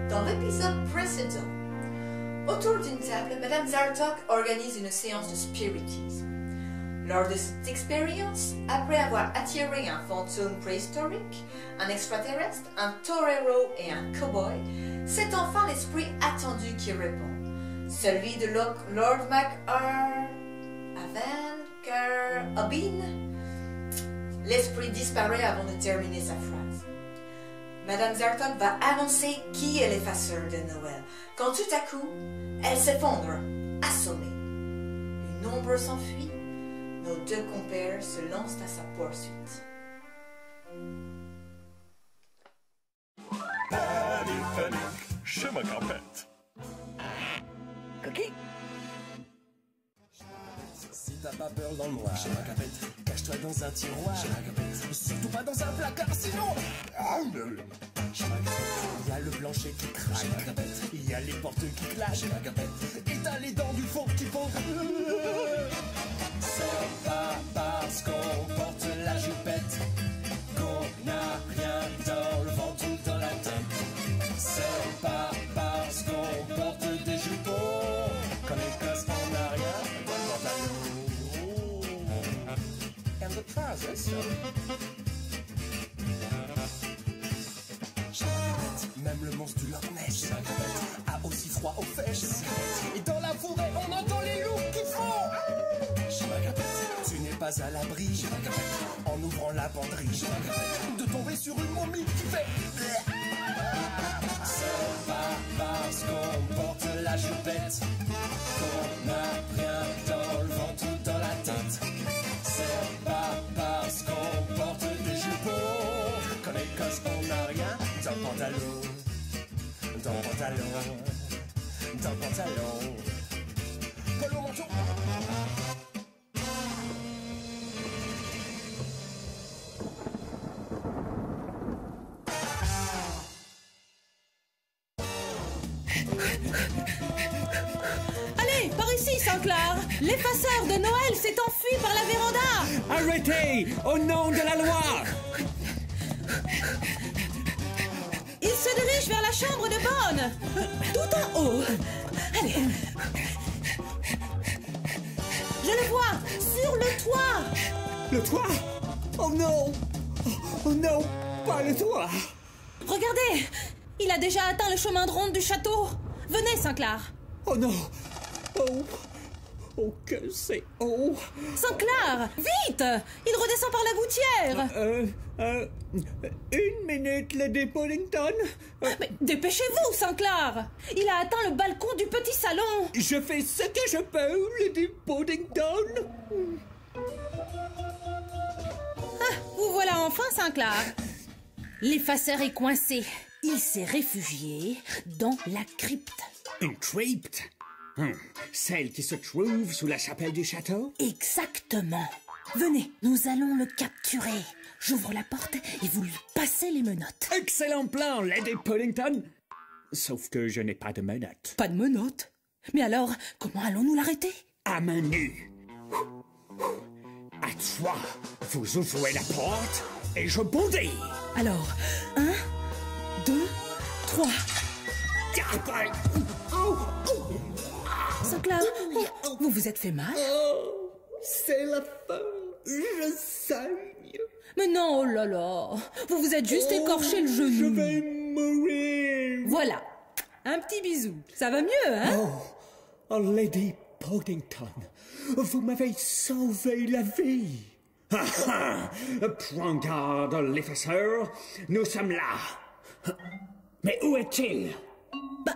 Dans l'épisode précédent, autour d'une table, Madame Zartok organise une séance de spiritisme. Lors de cette expérience, après avoir attiré un fantôme préhistorique, un extraterrestre, un torero et un cow-boy, c'est enfin l'esprit attendu qui répond. Celui de Lord Obin. L'esprit disparaît avant de terminer sa phrase. Madame Zartok va annoncer qui est l'effaceur de Noël, quand tout à coup, elle s'effondre, assommée. Une ombre s'enfuit, nos deux compères se lancent à sa poursuite. Panique, chez ma grand-père. Cookie? Si t'as pas peur dans le noir, chez ma capette, cache-toi dans un tiroir, chez ma capette, surtout pas dans un placard, sinon... Chez ma capette, il y a le plancher qui craque, chez ma capette, il y a les portes qui claquent, chez ma capette, et t'as les dents du fond qui font... C'est pas parce qu'on porte la jupette qu'on n'a rien dans le ventre ou dans la tête. C'est pas parce qu'on porte des jupons qu'on est casse, on n'a rien dans le pantalon. And the trousers. Même le monstre du Loch Ness a aussi froid aux fesses. Et dans la forêt, on entend les loups qui font. Tu n'es pas à l'abri en ouvrant la penderie de tomber sur une momie qui fait. C'est pas parce qu'on porte la jupette qu'on n'a rien dans le ventre ou dans la tête. C'est pas parce qu'on porte des jupons qu'on est casse, on n'a rien dans le pantalon. Dans le pantalon. Dans le pantalon. Col au manteau. Allez, par ici, Saint-Clair. L'effaceur de Noël s'est enfui par la véranda. Arrêtez! Au nom de la loi! Il se dirige vers la chambre de bonne. Tout en haut. Allez. Je le vois, sur le toit. Le toit? Oh non! Oh non, pas le toit! Regardez, il a déjà atteint le chemin de ronde du château. Venez, Saint-Clair. Oh non! Oh! Oh, que c'est haut! Saint-Clair, vite! Il redescend par la gouttière. Une minute, Lady Poddington. Mais dépêchez-vous, Saint-Clair. Il a atteint le balcon du petit salon. Je fais ce que je peux, Lady Poddington. Ah, vous voilà enfin, Saint-Clair. L'effaceur est coincé. Il s'est réfugié dans la crypte. Une crypte? Celle qui se trouve sous la chapelle du château? Exactement. Venez, nous allons le capturer. J'ouvre la porte et vous lui passez les menottes. Excellent plan, Lady Poddington. Sauf que je n'ai pas de menottes. Pas de menottes? Mais alors, comment allons-nous l'arrêter? À main nue. À toi, vous ouvrez la porte et je bondis. Alors, 1, 2, 3. Saint-Clair, vous vous êtes fait mal? Oh, c'est la fin. Je saigne. Mais non, oh là là. Vous vous êtes juste écorché le genou. Je vais mourir. Voilà. Un petit bisou. Ça va mieux, hein? Oh, Lady Poddington, vous m'avez sauvé la vie. Ah ah! Prends garde, l'effaceur. Nous sommes là. Mais où est-il? Bah,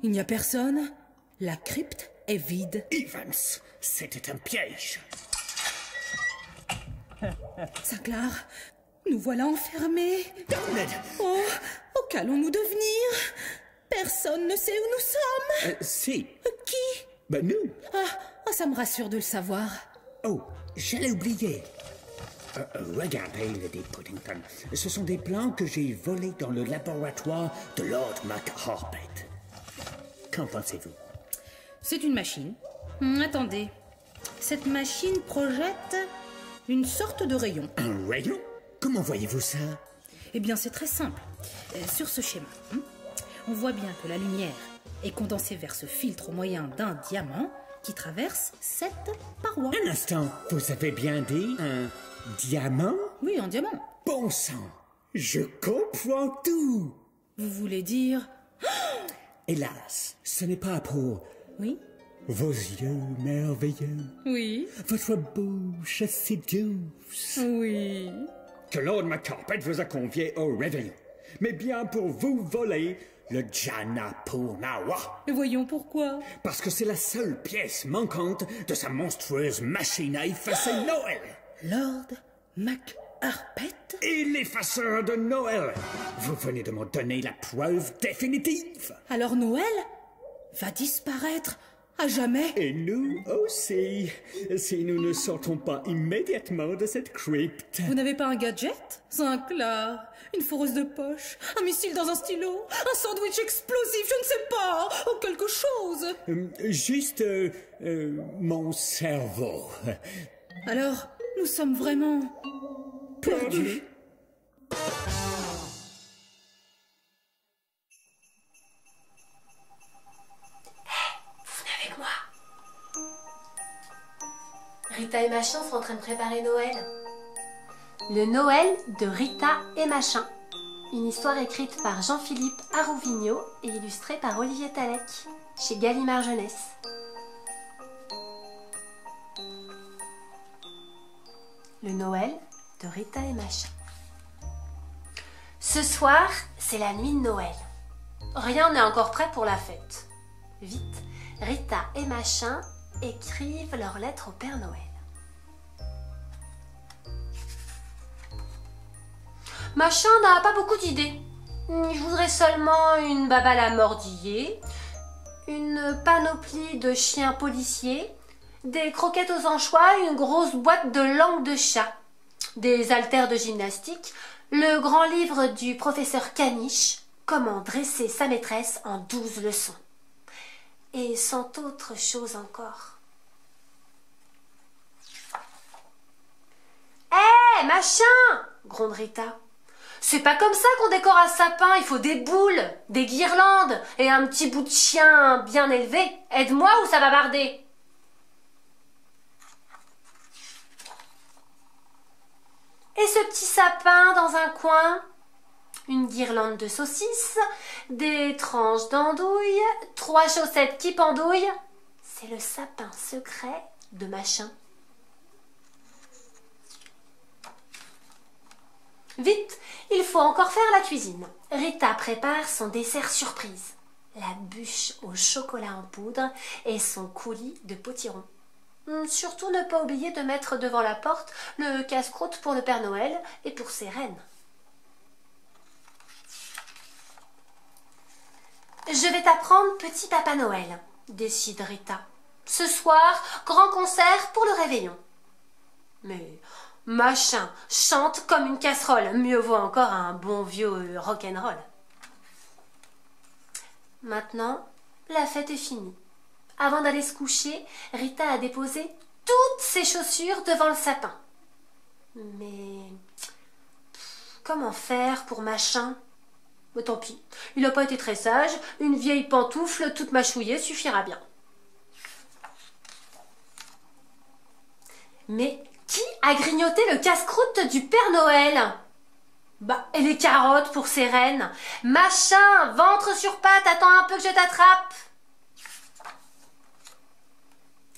il n'y a personne. La crypte est vide. Evans, c'était un piège. Saint-Clair, nous voilà enfermés. Darned! Oh, qu'allons-nous devenir? Personne ne sait où nous sommes. Si. Qui? Ben nous. Ah, ça me rassure de le savoir. Oh, j'allais oublier. Regardez, Lady Poddington. Ce sont des plans que j'ai volés dans le laboratoire de Lord McHarpet. Qu'en pensez-vous? C'est une machine. Attendez. Cette machine projette une sorte de rayon. Un rayon? Comment voyez-vous ça? Eh bien, c'est très simple. Sur ce schéma, on voit bien que la lumière est condensée vers ce filtre au moyen d'un diamant qui traverse cette paroi. Un instant, vous avez bien dit un diamant? Oui, un diamant. Bon sang, je comprends tout. Vous voulez dire... Hélas, ce n'est pas pour Oui? vos yeux merveilleux, Oui? votre bouche si douce, Oui. que Lord McCarpet vous a convié au réveillon, mais bien pour vous voler le Jana Purnawa. Et voyons pourquoi. Parce que c'est la seule pièce manquante de sa monstrueuse machine à effacer Noël. Lord McCarpet? Et l'effaceur de Noël. Vous venez de me donner la preuve définitive. Alors Noël va disparaître à jamais? Et nous aussi, si nous ne sortons pas immédiatement de cette crypte. Vous n'avez pas un gadget? Saint-Clair, une foreuse de poche, un missile dans un stylo, un sandwich explosif, je ne sais pas, ou quelque chose. Juste mon cerveau. Alors, nous sommes vraiment perdus. Avec moi. Rita et Machin sont en train de préparer Noël. Le Noël de Rita et Machin. Une histoire écrite par Jean-Philippe Arouvigno et illustrée par Olivier Talec, chez Gallimard Jeunesse. Le Noël de Rita et Machin. Ce soir, c'est la nuit de Noël. Rien n'est encore prêt pour la fête. Vite, Rita et Machin écrivent leur lettre au Père Noël. Machin n'a pas beaucoup d'idées. Il voudrait seulement une babale à mordiller, une panoplie de chiens policiers, des croquettes aux anchois, une grosse boîte de langue de chat, des haltères de gymnastique, le grand livre du professeur Caniche, Comment dresser sa maîtresse en 12 leçons. Et cent autres choses encore. Hé, Machin, gronde Rita. C'est pas comme ça qu'on décore un sapin, il faut des boules, des guirlandes et un petit bout de chien bien élevé. Aide-moi ou ça va barder. Et ce petit sapin dans un coin, une guirlande de saucisses, des tranches d'andouille, 3 chaussettes qui pendouillent. C'est le sapin secret de Machin. Vite, il faut encore faire la cuisine. Rita prépare son dessert surprise. La bûche au chocolat en poudre et son coulis de potiron. Surtout ne pas oublier de mettre devant la porte le casse-croûte pour le Père Noël et pour ses reines. Je vais t'apprendre Petit Papa Noël, décide Rita. Ce soir, grand concert pour le réveillon. Mais Machin chante comme une casserole, mieux vaut encore un bon vieux rock'n'roll. Maintenant, la fête est finie. Avant d'aller se coucher, Rita a déposé toutes ses chaussures devant le sapin. Mais comment faire pour Machin? Mais tant pis, il n'a pas été très sage, une vieille pantoufle toute mâchouillée suffira bien. Mais qui a grignoté le casse-croûte du Père Noël? Bah, et les carottes pour ses reines. Machin, ventre sur pattes, attends un peu que je t'attrape.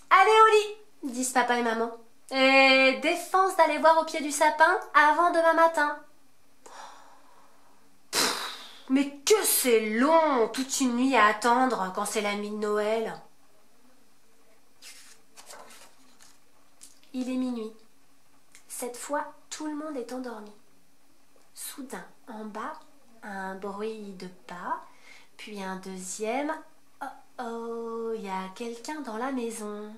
Allez au lit, disent papa et maman. Et défense d'aller voir au pied du sapin avant demain matin. Mais que c'est long, toute une nuit à attendre quand c'est la nuit de Noël. Il est minuit. Cette fois, tout le monde est endormi. Soudain, en bas, un bruit de pas, puis un deuxième. Oh oh, il y a quelqu'un dans la maison.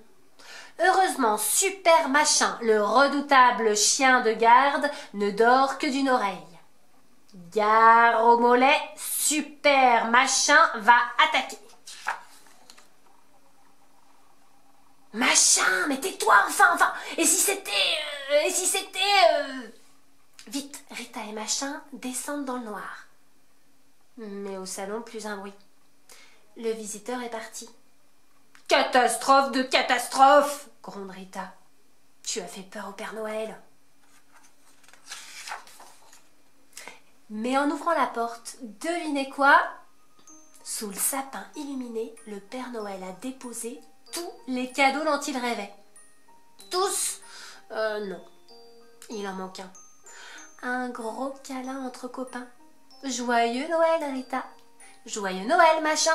Heureusement, Super Machin, le redoutable chien de garde, ne dort que d'une oreille. Gare au mollet, Super Machin va attaquer. Machin, mais tais-toi, enfin. Et si c'était... Vite, Rita et Machin descendent dans le noir. Mais au salon, plus un bruit. Le visiteur est parti. « Catastrophe de catastrophe !» gronde Rita. « Tu as fait peur au Père Noël. » Mais en ouvrant la porte, devinez quoi? Sous le sapin illuminé, le Père Noël a déposé tous les cadeaux dont il rêvait. Tous? Non. Il en manque un. Un gros câlin entre copains. Joyeux Noël, Rita. Joyeux Noël, Machin.